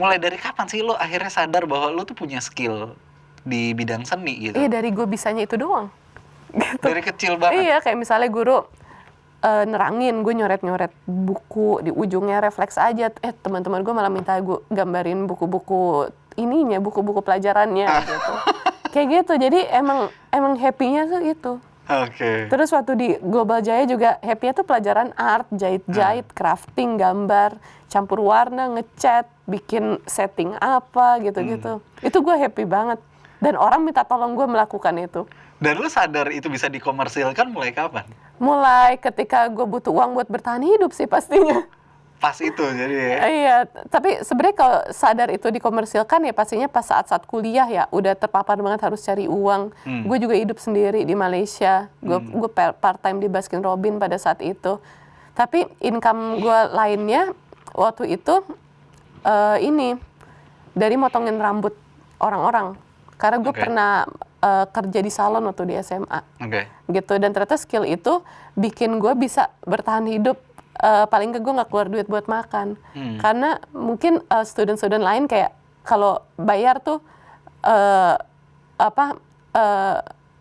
mulai dari kapan sih lo akhirnya sadar bahwa lo tuh punya skill di bidang seni gitu? Iya, dari gue bisanya itu doang. Gitu. Dari kecil banget? Iya, kayak misalnya guru nerangin, gue nyoret-nyoret buku, di ujungnya refleks aja. Teman-teman gue malah minta gue gambarin buku-buku ininya, buku-buku pelajarannya gitu. Kayak gitu, jadi emang happy-nya tuh itu. Oke. Terus waktu di Global Jaya juga happy-nya tuh pelajaran art, jahit-jahit, crafting, gambar, campur warna, ngecat, bikin setting apa gitu-gitu. Itu gue happy banget. Dan orang minta tolong gue melakukan itu. Dan lu sadar itu bisa dikomersilkan mulai kapan? Mulai ketika gue butuh uang buat bertahan hidup sih pastinya. Pas itu jadi ya? Iya, tapi sebenarnya kalau sadar itu dikomersilkan ya pastinya pas saat-saat kuliah ya. Udah terpapar banget harus cari uang. Gue juga hidup sendiri di Malaysia. Gue part-time di Baskin Robbins pada saat itu. Tapi income gue lainnya waktu itu ini dari motongin rambut orang-orang. Karena gue pernah kerja di salon waktu di SMA. Gitu. Dan ternyata skill itu bikin gue bisa bertahan hidup. Paling nggak gue nggak keluar duit buat makan. Karena mungkin student-student lain kayak kalau bayar tuh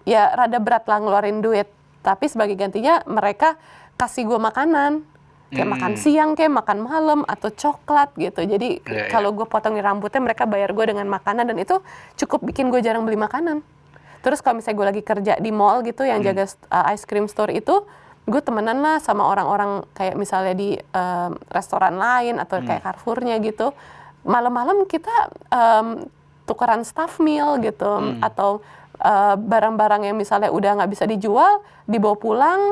ya rada berat lah ngeluarin duit. Tapi sebagai gantinya mereka kasih gue makanan. Kayak makan siang, kayak makan malam, atau coklat gitu. Jadi kalau gue potongin rambutnya, mereka bayar gue dengan makanan. Dan itu cukup bikin gue jarang beli makanan. Terus kalau misalnya gue lagi kerja di mall gitu, yang jaga ice cream store itu, gue temenan lah sama orang-orang kayak misalnya di restoran lain, atau kayak Carrefour-nya gitu. Malam-malam kita tukeran staff meal gitu. Atau barang-barang yang misalnya udah nggak bisa dijual, dibawa pulang,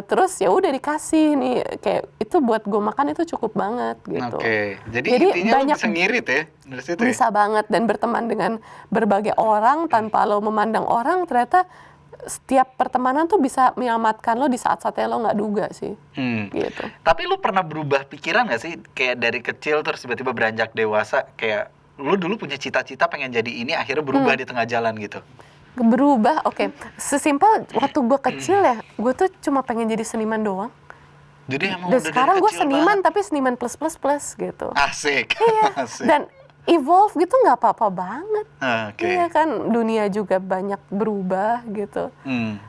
terus ya udah dikasih nih, kayak itu buat gue makan itu cukup banget gitu. Jadi intinya banyak, lo bisa ngirit ya dari situ. Bisa banget, dan berteman dengan berbagai orang tanpa lo memandang orang, ternyata setiap pertemanan tuh bisa menyelamatkan lo di saat-saatnya lo nggak duga sih. Gitu. Tapi lo pernah berubah pikiran nggak sih, kayak dari kecil terus tiba-tiba beranjak dewasa, kayak lo dulu punya cita-cita pengen jadi ini, akhirnya berubah di tengah jalan gitu? Berubah, sesimpel waktu gue kecil ya, gue tuh cuma pengen jadi seniman doang. Jadi emang dan udah sekarang gue seniman banget. Tapi seniman plus gitu. Asik. Iya. Asik. Dan evolve gitu nggak apa-apa banget. Okay. Iya kan, dunia juga banyak berubah gitu.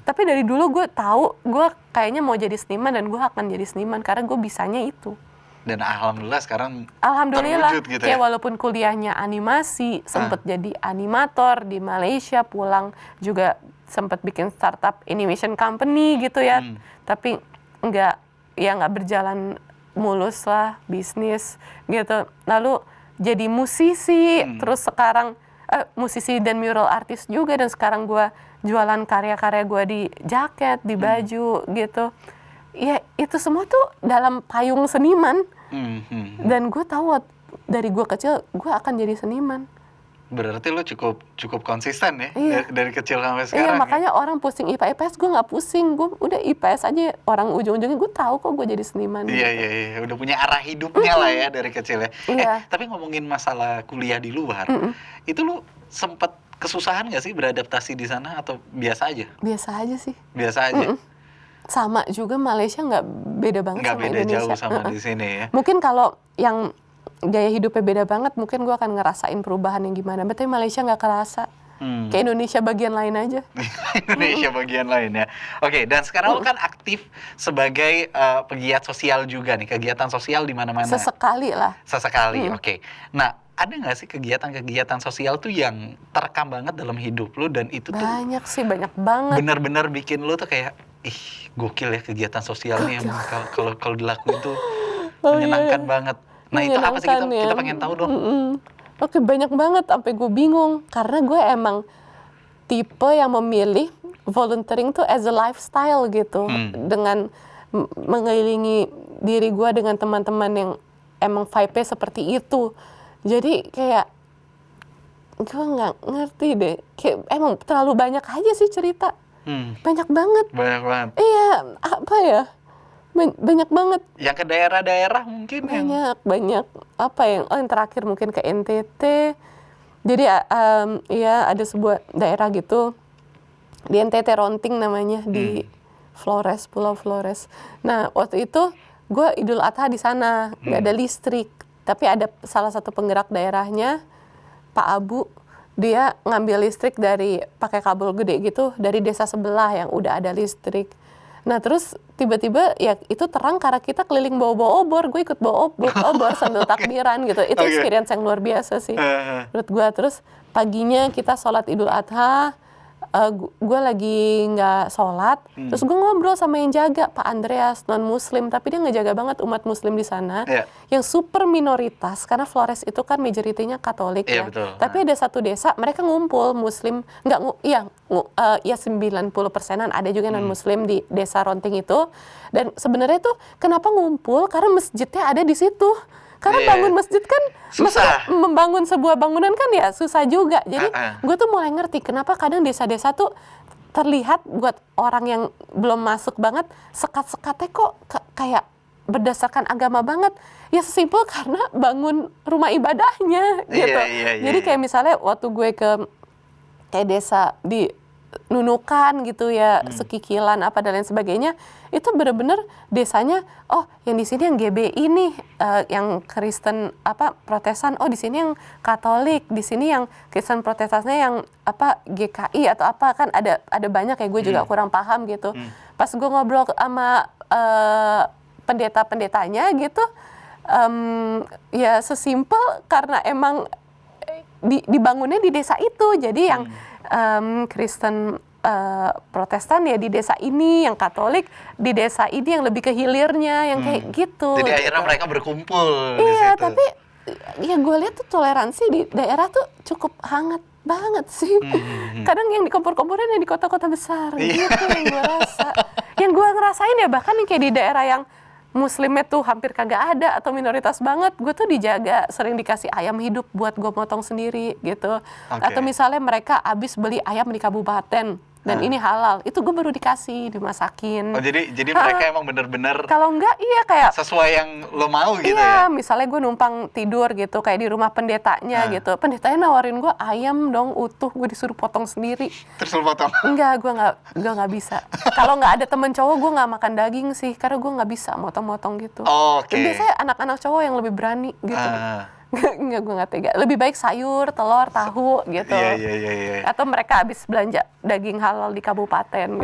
Tapi dari dulu gue tahu gue kayaknya mau jadi seniman, dan gue akan jadi seniman karena gue bisanya itu. Dan alhamdulillah sekarang terwujud gitu ya. Walaupun kuliahnya animasi, sempet jadi animator di Malaysia, pulang juga sempet bikin startup animation company gitu ya. Tapi nggak berjalan mulus lah bisnis gitu. Lalu jadi musisi, terus sekarang musisi dan mural artist juga, dan sekarang gue jualan karya-karya gue di jaket, di baju gitu. Ya itu semua tuh dalam payung seniman. Dan gue tahu dari gue kecil gue akan jadi seniman. Berarti lo cukup konsisten ya. Iya. Dari kecil sampai sekarang. Iya, makanya orang pusing IPA IPS, gue nggak pusing. Gue udah IPS aja, orang ujung-ujungnya gue tahu kok gue jadi seniman. Iya, udah punya arah hidupnya lah ya dari kecil ya. Iya. Tapi ngomongin masalah kuliah di luar, itu lo sempet kesusahan nggak sih beradaptasi di sana, atau biasa aja? Biasa aja sih. Biasa aja. Sama juga Malaysia, nggak beda banget nggak sama beda Indonesia. Jauh sama di sini ya. Mungkin kalau yang gaya hidupnya beda banget, mungkin gue akan ngerasain perubahan yang gimana. Tapi Malaysia nggak kerasa. Kayak Indonesia bagian lain aja. Indonesia bagian lain ya. Oke, dan sekarang lo kan aktif sebagai pegiat sosial juga nih, kegiatan sosial di mana-mana. Sesekali lah. Sesekali, oke. Nah, ada nggak sih kegiatan-kegiatan sosial tuh yang terekam banget dalam hidup lo, dan itu tuh banyak sih, banyak banget. Bener-bener bikin lo tuh kayak, gokil ya kegiatan sosial nih, emang kalau dilakuin tuh menyenangkan banget. Nah, itu apa sih, kita pengen tahu dong. Oke, banyak banget sampai gue bingung, karena gue emang tipe yang memilih volunteering tuh as a lifestyle gitu, dengan mengelilingi diri gue dengan teman-teman yang emang vibe-nya seperti itu. Jadi kayak gue nggak ngerti deh, kayak emang terlalu banyak aja sih cerita. Banyak banget. Iya, apa ya? Banyak banget. Yang ke daerah-daerah mungkin? Banyak. Apa yang terakhir mungkin ke NTT. Jadi ya ada sebuah daerah gitu di NTT, Ronting namanya, di Pulau Flores. Nah waktu itu gue Idul Adha di sana, nggak ada listrik. Tapi ada salah satu penggerak daerahnya, Pak Abu, dia ngambil listrik dari pakai kabel gede gitu dari desa sebelah yang udah ada listrik. Nah terus tiba-tiba ya itu terang karena kita keliling bawa-bawa obor, gue ikut bawa obor sambil takbiran gitu. Itu experience yang luar biasa sih menurut gue. Terus paginya kita sholat Idul Adha, gue lagi nggak sholat, terus gue ngobrol sama yang jaga, Pak Andreas, non Muslim, tapi dia ngejaga banget umat Muslim di sana, yang super minoritas karena Flores itu kan majoritinya Katolik ya. Betul. Tapi ada satu desa mereka ngumpul Muslim, ya 90%-an ada juga non Muslim di desa Ronting itu, dan sebenarnya tuh kenapa ngumpul karena masjidnya ada di situ. Karena bangun masjid kan susah. Membangun sebuah bangunan kan ya susah juga. Jadi gue tuh mulai ngerti kenapa kadang desa-desa tuh terlihat buat orang yang belum masuk banget sekat-sekatnya kok kayak berdasarkan agama banget. Ya sesimpel karena bangun rumah ibadahnya gitu. Jadi kayak misalnya waktu gue ke kayak desa di Nunukan gitu ya, Sekikilan apa dan lain sebagainya, itu benar-benar desanya, oh yang di sini yang GBI nih, yang Kristen apa Protesan, oh di sini yang Katolik, di sini yang Kristen Protestasnya yang apa GKI atau apa, kan ada banyak ya, gue juga kurang paham gitu. Pas gue ngobrol sama pendeta-pendetanya gitu, ya sesimpel karena emang dibangunnya di desa itu, jadi yang Kristen Protestan ya di desa ini, yang Katolik di desa ini yang lebih ke hilirnya, yang kayak gitu. Jadi akhirnya mereka berkumpul di iya, situ. tapi ya gue lihat tuh toleransi di daerah tuh cukup hangat banget sih. Kadang yang di kompor-komporan yang di kota-kota besar gitu yang gue rasa. Yang gue ngerasain ya bahkan yang kayak di daerah yang Muslimnya tuh hampir kagak ada atau minoritas banget, gue tuh dijaga, sering dikasih ayam hidup buat gue motong sendiri gitu. Atau misalnya mereka abis beli ayam di kabupaten dan ini halal, itu gue baru dikasih, dimasakin. Oh jadi mereka emang bener-bener kalau enggak iya kayak sesuai yang lo mau gitu iya, ya? misalnya gue numpang tidur gitu kayak di rumah pendetanya gitu, pendetanya nawarin gue ayam dong utuh, gue disuruh potong sendiri. Terus lo potong? Enggak, gue nggak bisa. Kalau nggak ada temen cowok gue nggak makan daging sih, karena gue nggak bisa motong-motong gitu. Biasanya anak-anak cowok yang lebih berani gitu. Enggak, gue nggak tega. Lebih baik sayur, telur, tahu gitu. Iya. Atau mereka habis belanja daging halal di kabupaten.